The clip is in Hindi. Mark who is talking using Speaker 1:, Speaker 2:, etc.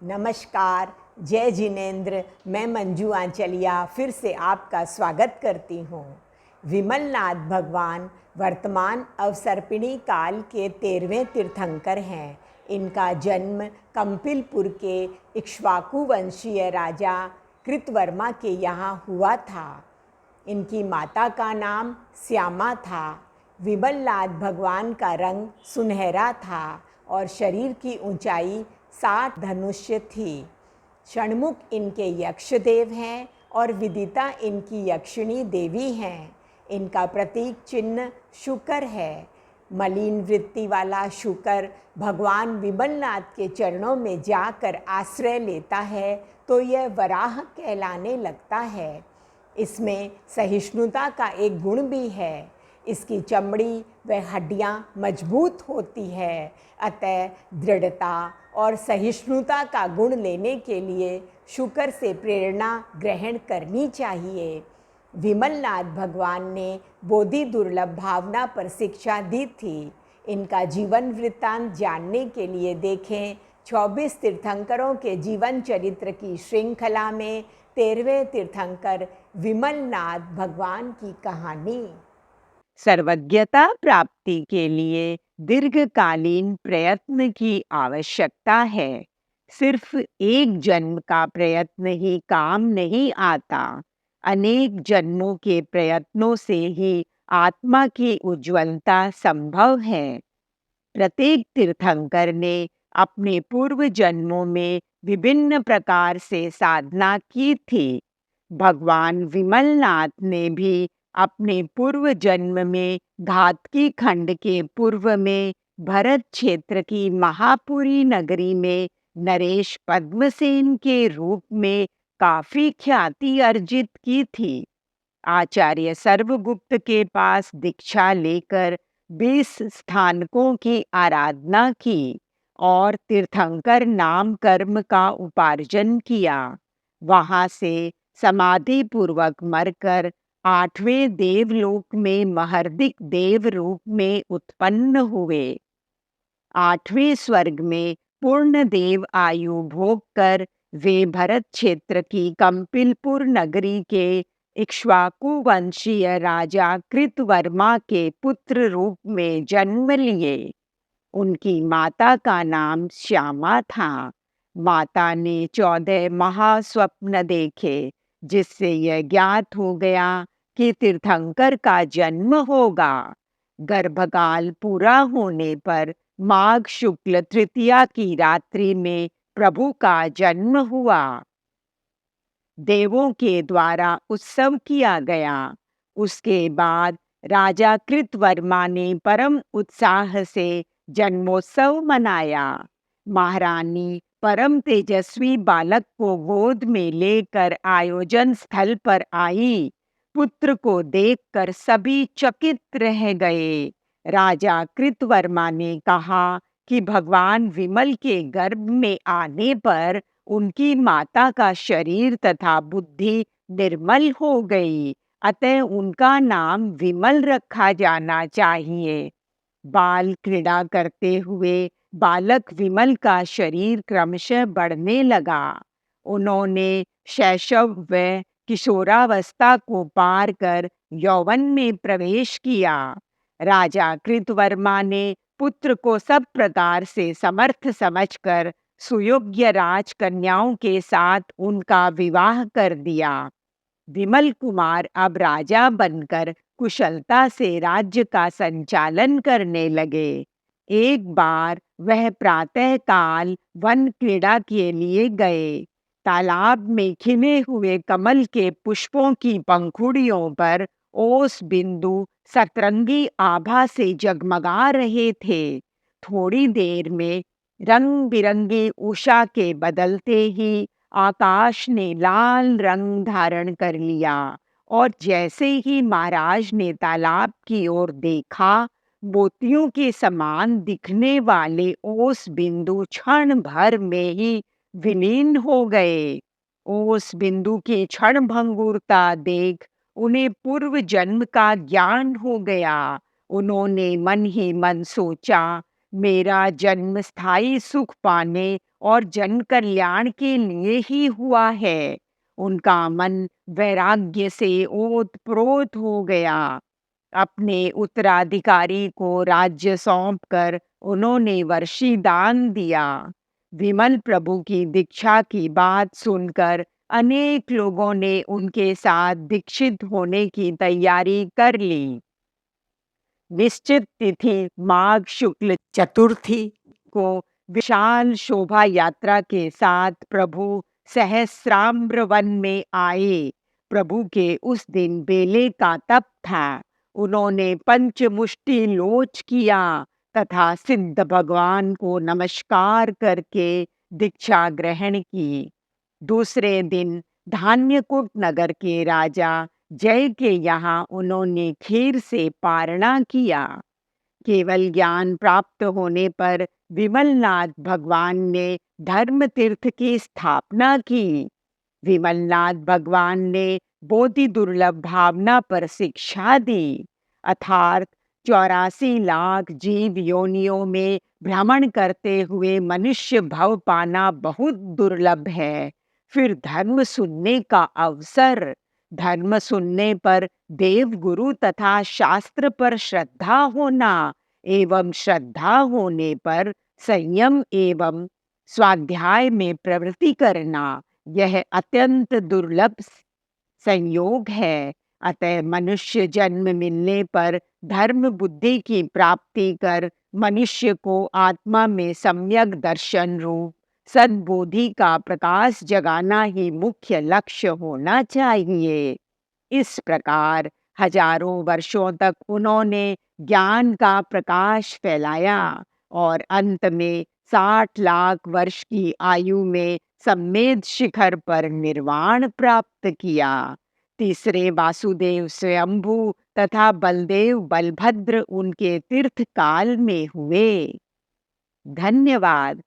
Speaker 1: नमस्कार, जय जिनेंद्र। मैं मंजू आंचलिया फिर से आपका स्वागत करती हूँ। विमलनाथ भगवान वर्तमान अवसर्पिणी काल के 13वें तीर्थंकर हैं। इनका जन्म कंपिलपुर के इक्ष्वाकु वंशीय राजा कृतवर्मा के यहाँ हुआ था। इनकी माता का नाम श्यामा था। विमलनाथ भगवान का रंग सुनहरा था और शरीर की ऊंचाई 60 धनुष्य थी। षणमुख इनके यक्षदेव हैं और विदिता इनकी यक्षिणी देवी हैं। इनका प्रतीक चिन्ह शुकर है। मलिन वृत्ति वाला शुकर भगवान विमलनाथ के चरणों में जाकर आश्रय लेता है तो यह वराह कहलाने लगता है। इसमें सहिष्णुता का एक गुण भी है। इसकी चमड़ी व हड्डियां मजबूत होती है। अतः दृढ़ता और सहिष्णुता का गुण लेने के लिए शुकर से प्रेरणा ग्रहण करनी चाहिए। विमलनाथ भगवान ने बोधि दुर्लभ भावना पर शिक्षा दी थी। इनका जीवन वृत्तांत जानने के लिए देखें 24 तीर्थंकरों के जीवन चरित्र की श्रृंखला में 13वें तीर्थंकर विमलनाथ भगवान की कहानी।
Speaker 2: सर्वज्ञता प्राप्ति के लिए दीर्घकालीन प्रयत्न की आवश्यकता है। सिर्फ एक जन्म का प्रयत्न ही काम नहीं आता। अनेक जन्मों के प्रयत्नों से ही आत्मा की उज्ज्वलता संभव है। प्रत्येक तीर्थंकर ने अपने पूर्व जन्मों में विभिन्न प्रकार से साधना की थी। भगवान विमलनाथ ने भी अपने पूर्व जन्म में घातकी खंड के पूर्व में भरत क्षेत्र की महापुरी नगरी में नरेश पद्मसेन के रूप में काफी ख्याति अर्जित की थी। आचार्य सर्वगुप्त के पास दीक्षा लेकर 20 स्थानकों की आराधना की और तीर्थंकर नाम कर्म का उपार्जन किया। वहां से समाधि पूर्वक मरकर 8वें देवलोक में महर्दिक देव रूप में उत्पन्न हुए। 8वें स्वर्ग में पूर्ण देव आयु भोग कर वे भरत क्षेत्र की कंपिलपुर नगरी के इक्ष्वाकु वंशीय राजा कृतवर्मा के पुत्र रूप में जन्म लिए। उनकी माता का नाम श्यामा था। माता ने 14 महास्वप्न देखे, जिससे यह ज्ञात हो गया कि तीर्थंकर का जन्म होगा। गर्भकाल पूरा होने पर माघ शुक्ल तृतीया की रात्रि में प्रभु का जन्म हुआ। देवों के द्वारा उत्सव किया गया। उसके बाद राजा कृतवर्मा ने परम उत्साह से जन्मोत्सव मनाया। महारानी परम तेजस्वी बालक को गोद में लेकर आयोजन स्थल पर आई। पुत्र को देखकर सभी चकित रह गए। राजा कृतवर्मा ने कहा कि भगवान विमल के गर्भ में आने पर उनकी माता का शरीर तथा बुद्धि निर्मल हो गई, अतः उनका नाम विमल रखा जाना चाहिए। बाल क्रीड़ा करते हुए बालक विमल का शरीर क्रमशः बढ़ने लगा। उन्होंने शैशव व किशोरावस्था को पार कर यौवन में प्रवेश किया। राजा कृतवर्मा ने पुत्र को सब प्रकार से समर्थ समझकर सुयोग्य राजकन्याओं के साथ उनका विवाह कर दिया। विमल कुमार अब राजा बनकर कुशलता से राज्य का संचालन करने लगे। एक बार वह प्रातः काल वन क्रीड़ा के लिए गए। तालाब में खिले हुए कमल के पुष्पों की पंखुड़ियों पर ओस बिंदु सतरंगी आभा से जगमगा रहे थे। थोड़ी देर में रंग बिरंगी उषा के बदलते ही आकाश ने लाल रंग धारण कर लिया और जैसे ही महाराज ने तालाब की ओर देखा, मोतियों के समान दिखने वाले ओस बिंदु क्षण भर में ही विलीन हो गए। ओस बिंदु की क्षण भंगुरता देख उन्हें पूर्व जन्म का ज्ञान हो गया। उन्होंने मन ही मन सोचा, मेरा जन्म स्थायी सुख पाने और जन कल्याण के लिए ही हुआ है। उनका मन वैराग्य से ओत-प्रोत हो गया। अपने उत्तराधिकारी को राज्य सौंपकर उन्होंने वर्षी दान दिया। विमल प्रभु की दीक्षा की बात सुनकर अनेक लोगों ने उनके साथ दीक्षित होने की तैयारी कर ली। निश्चित तिथि माघ शुक्ल चतुर्थी को विशाल शोभा यात्रा के साथ प्रभु सहस्राम्र वन में आए। प्रभु के उस दिन बेले का तप था। उन्होंने पंचमुष्टि लोच किया तथा सिद्ध भगवान को नमस्कार करके दीक्षा ग्रहण की। दूसरे दिन धान्यकूट नगर के राजा जय के यहाँ उन्होंने खीर से पारणा किया। केवल ज्ञान प्राप्त होने पर विमलनाथ भगवान ने धर्म तीर्थ की स्थापना की। विमलनाथ भगवान ने बोधि दुर्लभ भावना पर शिक्षा दी, अर्थात 84 लाख जीव योनियों में भ्रमण करते हुए मनुष्य भव पाना बहुत दुर्लभ है। फिर धर्म सुनने का अवसर, धर्म सुनने पर देव गुरु तथा शास्त्र पर श्रद्धा होना एवं श्रद्धा होने पर संयम एवं स्वाध्याय में प्रवृत्ति करना, यह अत्यंत दुर्लभ संयोग है। अतः मनुष्य जन्म मिलने पर धर्म बुद्धि की प्राप्ति कर मनुष्य को आत्मा में सम्यक दर्शन रूप सद्बोधि का प्रकाश जगाना ही मुख्य लक्ष्य होना चाहिए। इस प्रकार हजारों वर्षों तक उन्होंने ज्ञान का प्रकाश फैलाया और अंत में 60 लाख वर्ष की आयु में सम्मेद शिखर पर निर्वाण प्राप्त किया। तीसरे वासुदेव स्वयंभू तथा बलदेव बलभद्र उनके तीर्थ काल में हुए। धन्यवाद।